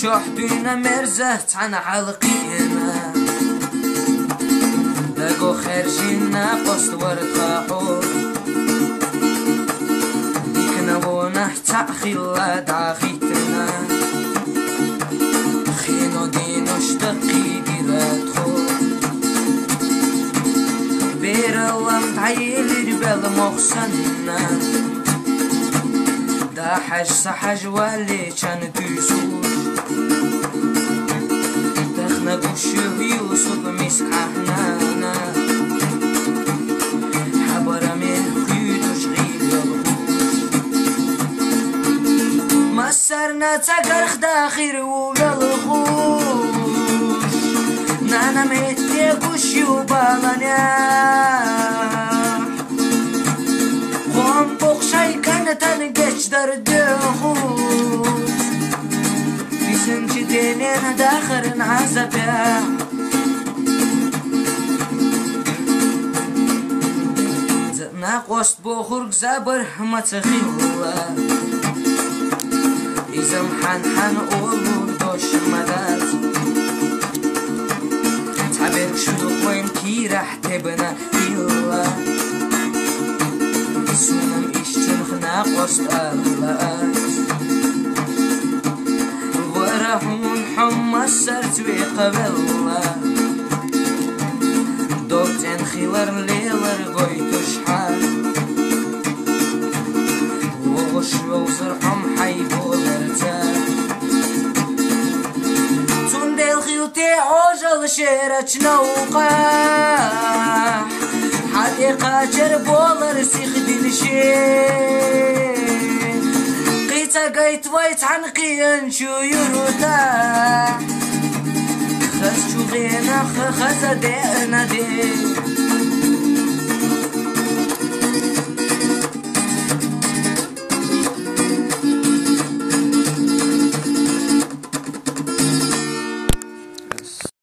شحتنا مرزت عن حلقينا دقو خارجينا قصد ورطاحو ديكنا ونحتع خلا دعخيتنا خينو دينو اشتقي دي لادخو بير الله متعيل ربال مخصنا دا حج صحج والي كان تيسوش دخنا قشو يوسف مسكحنا حبر من خيدو شغيل يلغوش مسرنا تقرخ داخر ويلغوش نانا ميتي قشو بالانياح قوم بوخشاي كانت انقش دردخوش بسنج دينين داخر نعزبها زنا قوست بوخرق زابر ما تخيوه إذا محنحن أولو دوش مدد تعبير شدوق وين كي راح تبنى إلا سونم إشتن خنا قوست أغلات ورحون حمى السرت ويقبل دوبتين خيلر ليلر قويتو شحال وغش وزرحم حيبو لرتاح تندل خيوتي عوجل شيرت نوقاح حديقة جربولر سيخدي الشيء قيتا قيت ويت عن قيان شو يروتاح خس شو غينا خز دينا دي